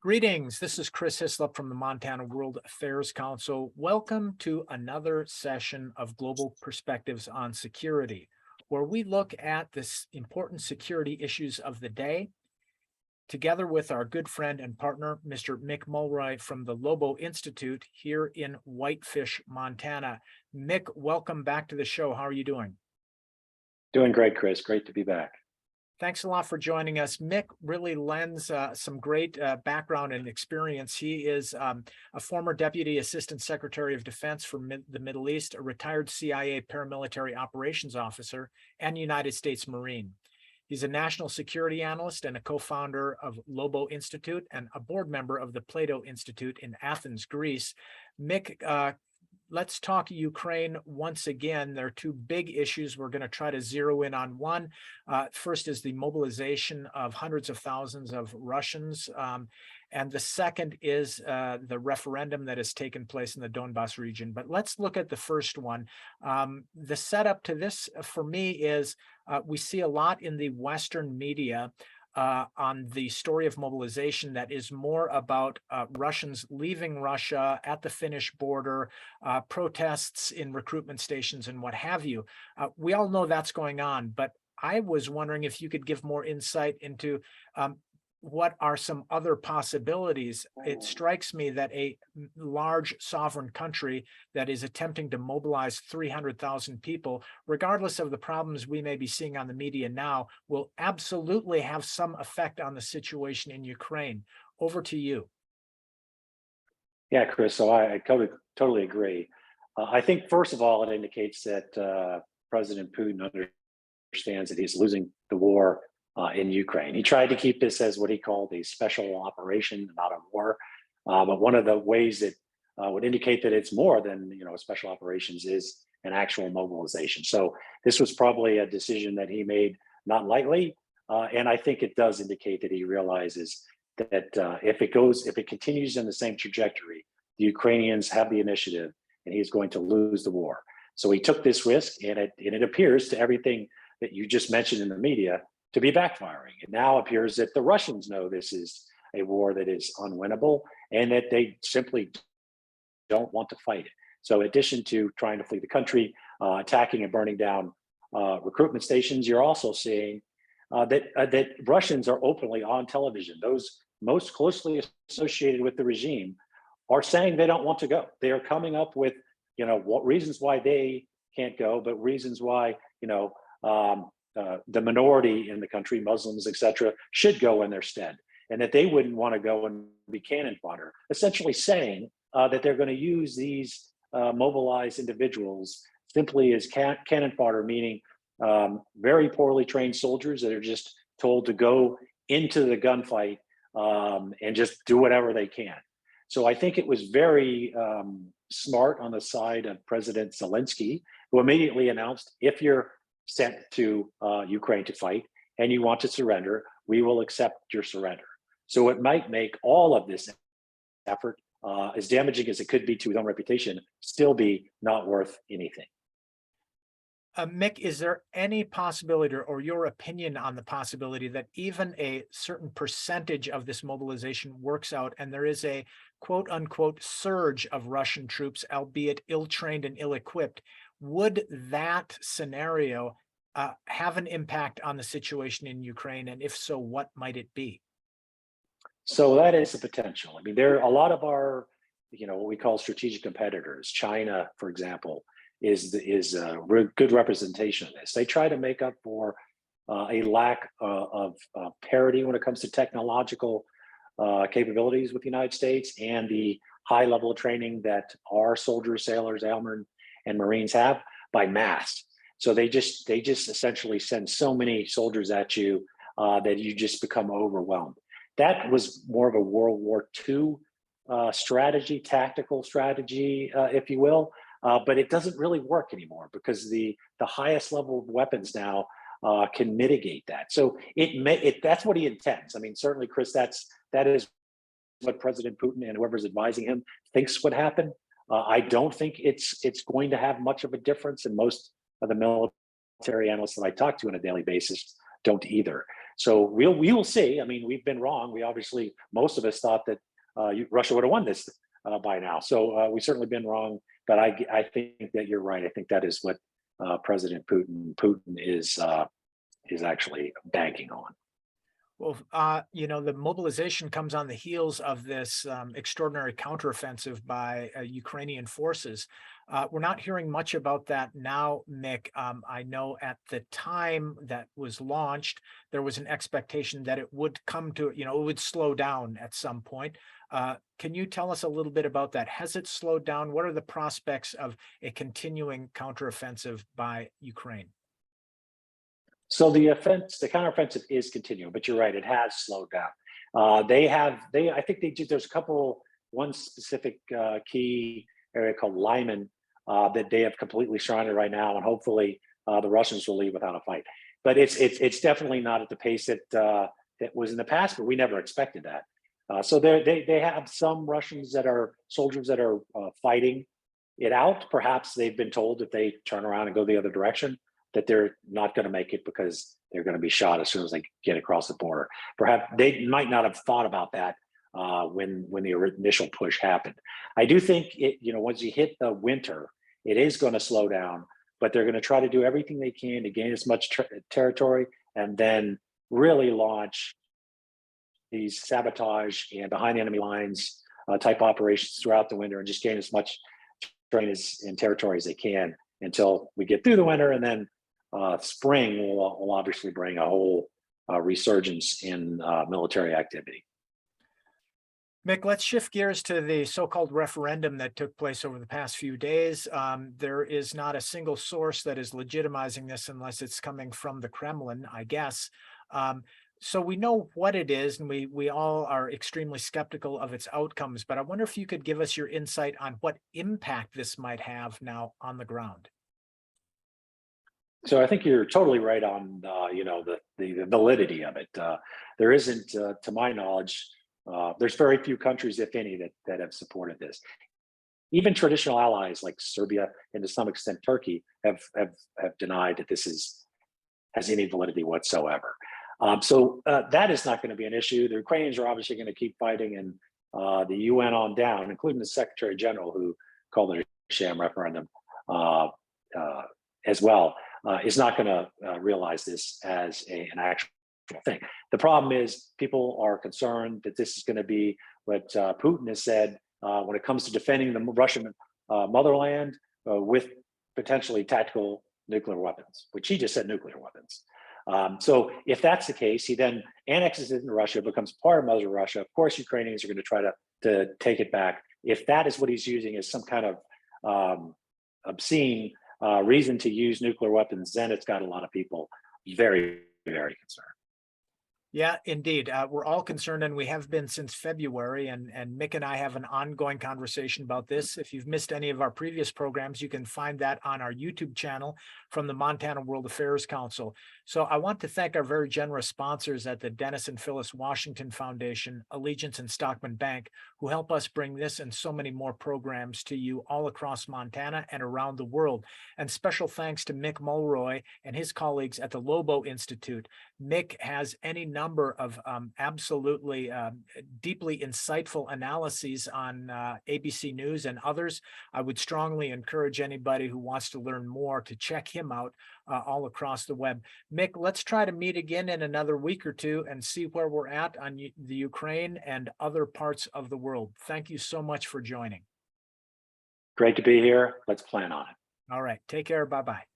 Greetings. This is Chris Hislop from the Montana World Affairs Council. Welcome to another session of Global Perspectives on Security, where we look at the important security issues of the day, together with our good friend and partner, Mr. Mick Mulroy from the Lobo Institute here in Whitefish, Montana. Mick, welcome back to the show. How are you doing? Doing great, Chris. Great to be back. Thanks a lot for joining us. Mick really lends some great background and experience. He is a former Deputy Assistant Secretary of Defense for the Middle East, a retired CIA paramilitary operations officer, and United States Marine. He's a national security analyst and a co-founder of Lobo Institute and a board member of the Plato Institute in Athens, Greece. Mick, let's talk Ukraine once again. There are two big issues. We're going to try to zero in on one. First is the mobilization of hundreds of thousands of Russians. And the second is the referendum that has taken place in the Donbas region. But let's look at the first one. The setup to this for me is we see a lot in the Western media on the story of mobilization that is more about Russians leaving Russia at the Finnish border, protests in recruitment stations and what have you. We all know that's going on, but I was wondering if you could give more insight into what are some other possibilities. It strikes me that a large sovereign country that is attempting to mobilize 300,000 people, regardless of the problems we may be seeing on the media now, will absolutely have some effect on the situation in Ukraine. Over to you. Yeah, Chris. So I totally agree. I think, first of all, it indicates that President Putin understands that he's losing the war in Ukraine. He tried to keep this as what he called a special operation, not a war. But one of the ways that would indicate that it's more than special operations is an actual mobilization. So this was probably a decision that he made not lightly, and I think it does indicate that he realizes that if it continues in the same trajectory, the Ukrainians have the initiative, and he's going to lose the war. So he took this risk, and it appears to everything that you just mentioned in the media to be backfiring. It now appears that the Russians know this is a war that is unwinnable and that they simply don't want to fight it. So in addition to trying to flee the country, attacking and burning down recruitment stations, you're also seeing that Russians are openly on television. Those most closely associated with the regime are saying they don't want to go. They are coming up with what reasons why they can't go, but reasons why the minority in the country, Muslims, etc., should go in their stead, and that they wouldn't want to go and be cannon fodder, essentially saying that they're going to use these mobilized individuals simply as cannon fodder, meaning very poorly trained soldiers that are just told to go into the gunfight and just do whatever they can. So I think it was very smart on the side of President Zelensky, who immediately announced, if you're sent to Ukraine to fight and you want to surrender, we will accept your surrender. So it might make all of this effort, as damaging as it could be to his own reputation, still be not worth anything. Mick, is there any possibility or your opinion on the possibility that even a certain percentage of this mobilization works out and there is a quote unquote surge of Russian troops, albeit ill-trained and ill-equipped? Would that scenario have an impact on the situation in Ukraine? And if so, what might it be? So that is the potential. I mean, there are a lot of our, what we call strategic competitors. China, for example, is a good representation of this. They try to make up for a lack of parity when it comes to technological capabilities with the United States and the high level of training that our soldiers, sailors, airmen, and Marines have by mass. So they just essentially send so many soldiers at you that you just become overwhelmed. That was more of a World War II strategy, tactical strategy, if you will. But it doesn't really work anymore because the highest level of weapons now can mitigate that. So that's what he intends. I mean, certainly, Chris, that is what President Putin and whoever's advising him thinks would happen. I don't think it's going to have much of a difference, and most of the military analysts that I talk to on a daily basis don't either. So we will see. I mean, we've been wrong. We obviously, most of us thought that Russia would have won this by now. So we've certainly been wrong. But I think that you're right. I think that is what President Putin is actually banking on. Well, the mobilization comes on the heels of this extraordinary counteroffensive by Ukrainian forces. We're not hearing much about that now, Mick. I know at the time that was launched, there was an expectation that it would come to, it would slow down at some point. Can you tell us a little bit about that? Has it slowed down? What are the prospects of a continuing counteroffensive by Ukraine? So the counteroffensive is continuing, but you're right, it has slowed down. I think there's one specific key area called Lyman that they have completely surrounded right now, and hopefully the Russians will leave without a fight. But it's definitely not at the pace that was in the past, but we never expected that. So they have some Russians that are soldiers that are fighting it out. Perhaps they've been told if they turn around and go the other direction, that they're not going to make it because they're going to be shot as soon as they get across the border. Perhaps they might not have thought about that when the initial push happened. I do think once you hit the winter, it is going to slow down, but they're going to try to do everything they can to gain as much territory and then really launch these sabotage and behind the enemy lines type operations throughout the winter and just gain as much terrain and territory as they can until we get through the winter, and then spring will obviously bring a whole resurgence in military activity. Mick, let's shift gears to the so-called referendum that took place over the past few days. There is not a single source that is legitimizing this unless it's coming from the Kremlin, I guess. So we know what it is, and we all are extremely skeptical of its outcomes, but I wonder if you could give us your insight on what impact this might have now on the ground. So I think you're totally right on the validity of it. There isn't, to my knowledge, there's very few countries, if any, that have supported this. Even traditional allies like Serbia and to some extent Turkey have denied that this has any validity whatsoever. So that is not going to be an issue. The Ukrainians are obviously going to keep fighting, and the UN on down, including the Secretary General, who called it a sham referendum as well, is not going to realize this as an actual thing. The problem is people are concerned that this is going to be what Putin has said when it comes to defending the Russian motherland with potentially tactical nuclear weapons, which he just said nuclear weapons. So if that's the case, he then annexes it into Russia, becomes part of Mother Russia. Of course, Ukrainians are going to try to take it back. If that is what he's using as some kind of obscene reason to use nuclear weapons, then it's got a lot of people very, very concerned. Yeah, indeed. We're all concerned, and we have been since February, and Mick and I have an ongoing conversation about this. If you've missed any of our previous programs, you can find that on our YouTube channel from the Montana World Affairs Council. So I want to thank our very generous sponsors at the Dennis and Phyllis Washington Foundation, Allegiance and Stockman Bank, who help us bring this and so many more programs to you all across Montana and around the world. And special thanks to Mick Mulroy and his colleagues at the Lobo Institute. Mick has any number of absolutely deeply insightful analyses on ABC News and others. I would strongly encourage anybody who wants to learn more to check him out all across the web. Mick, let's try to meet again in another week or two and see where we're at on the Ukraine and other parts of the world. Thank you so much for joining. Great to be here. Let's plan on it. All right. Take care. Bye-bye.